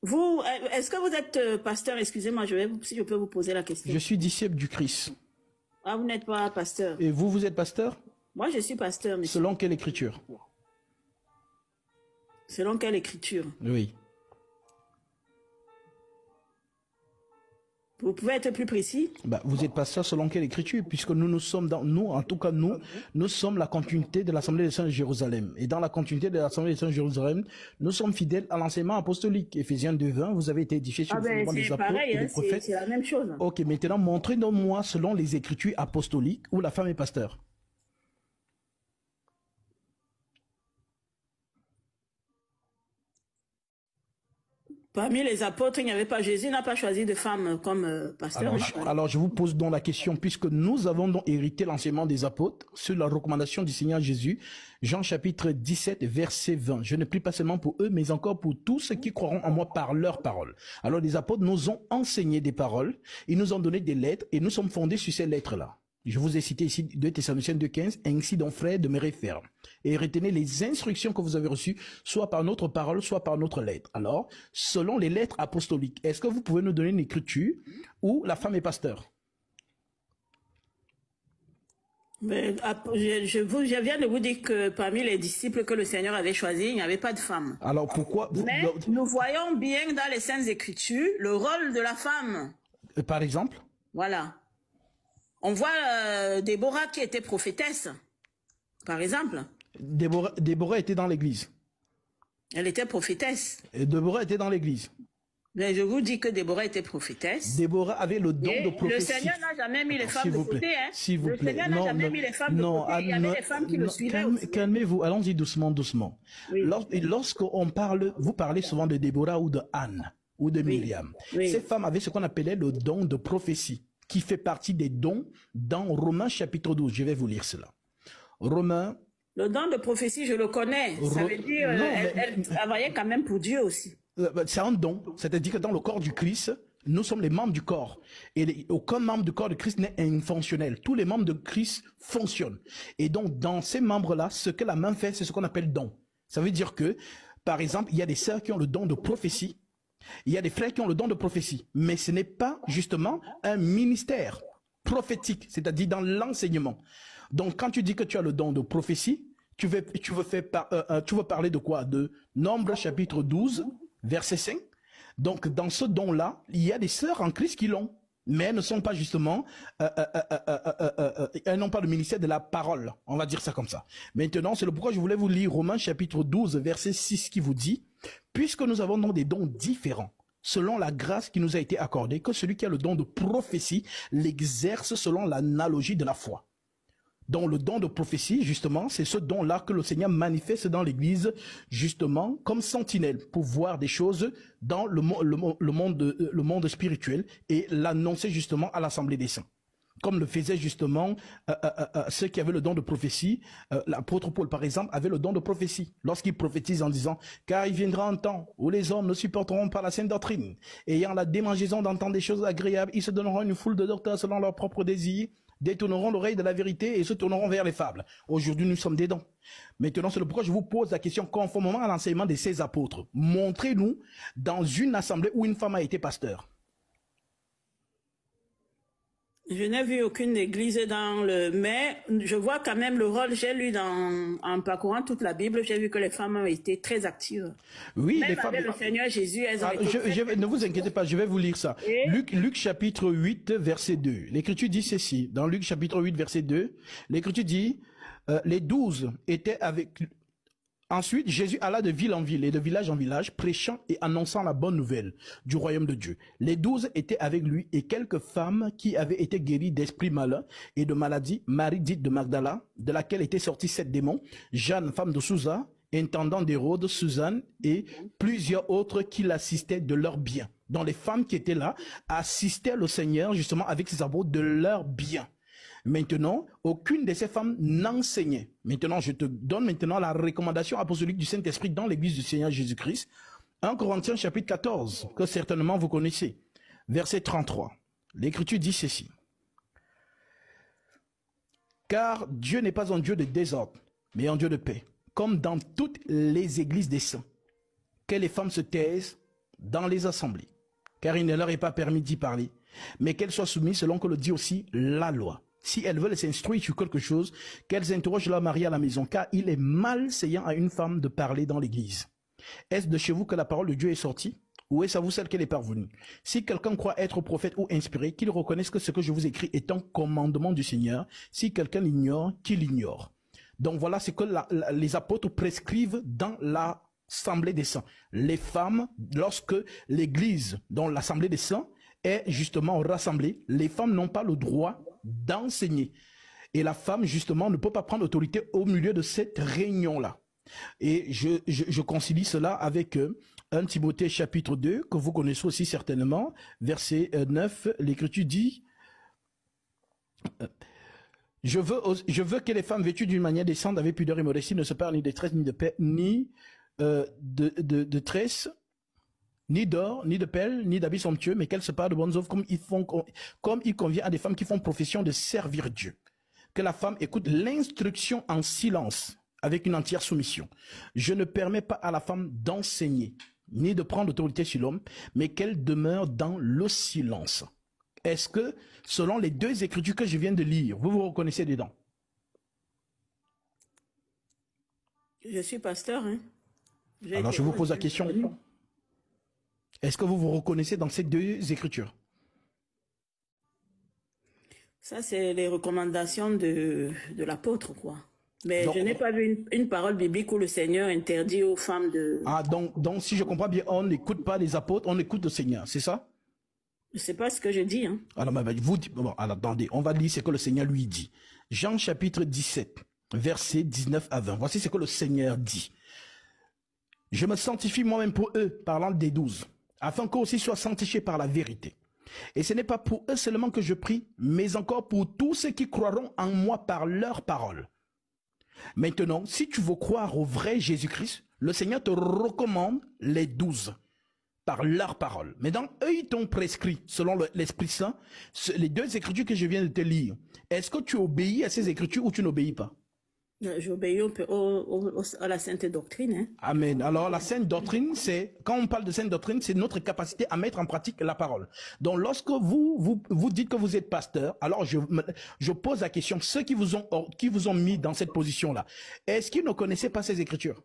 Vous, est-ce que vous êtes pasteur? Excusez-moi, si je peux vous poser la Je question. suis disciple du Christ. Ah, vous n'êtes pas pasteur. Et vous, vous êtes pasteur? Moi, je suis pasteur, monsieur. Selon quelle écriture? Selon quelle écriture? Oui. Vous pouvez être plus précis? Bah, vous êtes pasteur selon quelle écriture? Puisque nous sommes en tout cas nous sommes la continuité de l'Assemblée des Saints de Jérusalem. Et dans la continuité de l'Assemblée des Saints de Jérusalem, nous sommes fidèles à l'enseignement apostolique. Éphésiens 2:20, vous avez été édifiés sur le fondement des apôtres et des prophètes. C'est la même chose. Ok, maintenant montrez-moi selon les écritures apostoliques où la femme est pasteur. Parmi les apôtres, il n'y avait pas, Jésus n'a pas choisi de femme comme pasteur. Alors, je vous pose donc la question, puisque nous avons donc hérité l'enseignement des apôtres sur la recommandation du Seigneur Jésus, Jean chapitre 17, verset 20. Je ne prie pas seulement pour eux, mais encore pour tous ceux qui croiront en moi par leurs paroles. Alors, les apôtres nous ont enseigné des paroles, ils nous ont donné des lettres, et nous sommes fondés sur ces lettres-là. Je vous ai cité ici 2 Thessaloniciens 2:15, ainsi donc frères, demeurez fermes. Et retenez les instructions que vous avez reçues, soit par notre parole, soit par notre lettre. Alors, selon les lettres apostoliques, est-ce que vous pouvez nous donner une écriture où la femme est pasteur? Mais, je viens de vous dire que parmi les disciples que le Seigneur avait choisis, il n'y avait pas de femme. Alors pourquoi Mais nous voyons bien dans les Saintes Écritures le rôle de la femme. Par exemple? Voilà. On voit Déborah qui était prophétesse, par exemple. Déborah était dans l'église. Elle était prophétesse. Et Déborah était dans l'église. Mais je vous dis que Déborah était prophétesse. Déborah avait le don de prophétie. Le Seigneur n'a jamais mis les femmes de côté. Hein. S'il vous plaît. Le Seigneur n'a jamais mis les femmes de côté. Il y avait des femmes qui le suivaient aussi. Calmez-vous, allons-y doucement, doucement. Oui. Lorsqu'on parle, vous parlez souvent de Déborah ou de Anne ou de Myriam. Oui. Ces femmes avaient ce qu'on appelait le don de prophétie, qui fait partie des dons dans Romains chapitre 12. Je vais vous lire cela. Romains. Le don de prophétie, je le connais. Ça veut dire elle travaillait quand même pour Dieu aussi. C'est un don. C'est-à-dire que dans le corps du Christ, nous sommes les membres du corps. Et aucun membre du corps de Christ n'est infonctionnel. Tous les membres de Christ fonctionnent. Et donc, dans ces membres-là, ce que la main fait, c'est ce qu'on appelle don. Ça veut dire que, par exemple, il y a des sœurs qui ont le don de prophétie. Il y a des frères qui ont le don de prophétie, mais ce n'est pas justement un ministère prophétique, c'est-à-dire dans l'enseignement. Donc, quand tu dis que tu as le don de prophétie, tu veux parler de quoi? De Nombre chapitre 12, verset 5. Donc, dans ce don-là, il y a des sœurs en Christ qui l'ont, mais elles ne sont pas justement, elles n'ont pas le ministère de la parole, on va dire ça comme ça. Maintenant, c'est le pourquoi je voulais vous lire Romains chapitre 12, verset 6 qui vous dit: puisque nous avons donc des dons différents, selon la grâce qui nous a été accordée, que celui qui a le don de prophétie l'exerce selon l'analogie de la foi. Donc le don de prophétie, justement, c'est ce don-là que le Seigneur manifeste dans l'Église, justement, comme sentinelle, pour voir des choses dans le monde spirituel et l'annoncer justement à l'Assemblée des Saints. Comme le faisaient justement ceux qui avaient le don de prophétie. L'apôtre Paul, par exemple, avait le don de prophétie. Lorsqu'il prophétise en disant « Car il viendra un temps où les hommes ne supporteront pas la saine doctrine. Ayant la démangeaison d'entendre des choses agréables, ils se donneront une foule de docteurs selon leurs propres désirs, détourneront l'oreille de la vérité et se tourneront vers les fables. » Aujourd'hui, nous sommes dedans. Maintenant, c'est le pourquoi je vous pose la question conformément à l'enseignement de ces apôtres. Montrez-nous dans une assemblée où une femme a été pasteur. Je n'ai vu aucune église dans le... Mais je vois quand même le rôle, j'ai lu en parcourant toute la Bible, j'ai vu que les femmes ont été très actives. Oui, même les femmes... avec le Seigneur Jésus, elles ont été... Ne vous inquiétez pas, je vais vous lire ça. Et... Luc chapitre 8, verset 2. L'Écriture dit ceci. Dans Luc chapitre 8, verset 2, l'Écriture dit, les 12 étaient avec... Ensuite, Jésus alla de ville en ville et de village en village, prêchant et annonçant la bonne nouvelle du royaume de Dieu. Les 12 étaient avec lui et quelques femmes qui avaient été guéries d'esprits malins et de maladies. Marie dite de Magdala, de laquelle étaient sortis 7 démons, Jeanne, femme de Sousa, intendant d'Hérode, Suzanne et plusieurs autres qui l'assistaient de leurs biens. Donc les femmes qui étaient là assistaient le Seigneur justement avec ses apôtres de leurs biens. Maintenant, aucune de ces femmes n'enseignait. Maintenant, je te donne maintenant la recommandation apostolique du Saint-Esprit dans l'église du Seigneur Jésus-Christ. 1 Corinthiens chapitre 14, que certainement vous connaissez. Verset 33. L'Écriture dit ceci. Car Dieu n'est pas un Dieu de désordre, mais un Dieu de paix, comme dans toutes les églises des saints. Que les femmes se taisent dans les assemblées, car il ne leur est pas permis d'y parler, mais qu'elles soient soumises selon que le dit aussi la loi. Si elles veulent s'instruire sur quelque chose, qu'elles interrogent leur mari à la maison, car il est malséant à une femme de parler dans l'église. Est-ce de chez vous que la parole de Dieu est sortie? Ou est-ce à vous celle qu'elle est parvenue? Si quelqu'un croit être prophète ou inspiré, qu'il reconnaisse que ce que je vous écris est un commandement du Seigneur. Si quelqu'un l'ignore, qu'il l'ignore. Donc voilà ce que les apôtres prescrivent dans l'assemblée des saints. Les femmes, lorsque l'église, dans l'assemblée des saints, est justement rassemblée, les femmes n'ont pas le droit d'enseigner. Et la femme, justement, ne peut pas prendre autorité au milieu de cette réunion-là. Et je concilie cela avec 1 Timothée chapitre 2, que vous connaissez aussi certainement, verset 9, l'Écriture dit je veux que les femmes vêtues d'une manière décente, avec pudeur et modestie, ne se parlent ni de tresse, ni de paix, ni de tresse, ni d'or, ni de pelle, ni d'habits somptueux, mais qu'elles se parlent de bonnes œuvres comme il convient à des femmes qui font profession de servir Dieu. Que la femme écoute l'instruction en silence, avec une entière soumission. Je ne permets pas à la femme d'enseigner, ni de prendre autorité sur l'homme, mais qu'elle demeure dans le silence. Est-ce que, selon les deux écritures que je viens de lire, vous vous reconnaissez dedans? Je suis pasteur. Hein. Alors je vous pose la question. Est-ce que vous vous reconnaissez dans ces deux écritures? Ça, c'est les recommandations de l'apôtre, quoi. Mais donc, je n'ai pas vu une parole biblique où le Seigneur interdit aux femmes de... Ah, donc si je comprends bien, on n'écoute pas les apôtres, on écoute le Seigneur, c'est ça? C'est pas ce que je dis. Hein. Alors, vous dites, bon, alors, attendez, on va lire ce que le Seigneur lui dit. Jean chapitre 17, versets 19 à 20. Voici ce que le Seigneur dit. Je me sanctifie moi-même pour eux, parlant des 12, afin qu'eux aussi soient sanctifiés par la vérité. Et ce n'est pas pour eux seulement que je prie, mais encore pour tous ceux qui croiront en moi par leur parole. Maintenant, si tu veux croire au vrai Jésus-Christ, le Seigneur te recommande les 12 par leur parole. Maintenant, eux, ils t'ont prescrit, selon l'Esprit Saint, les deux écritures que je viens de te lire. Est-ce que tu obéis à ces écritures ou tu n'obéis pas? J'obéis à la sainte doctrine. Hein. Amen. Alors, la sainte doctrine, c'est, quand on parle de sainte doctrine, c'est notre capacité à mettre en pratique la parole. Donc, lorsque vous dites que vous êtes pasteur, alors je pose la question, ceux qui vous ont mis dans cette position-là, est-ce qu'ils ne connaissaient pas ces écritures?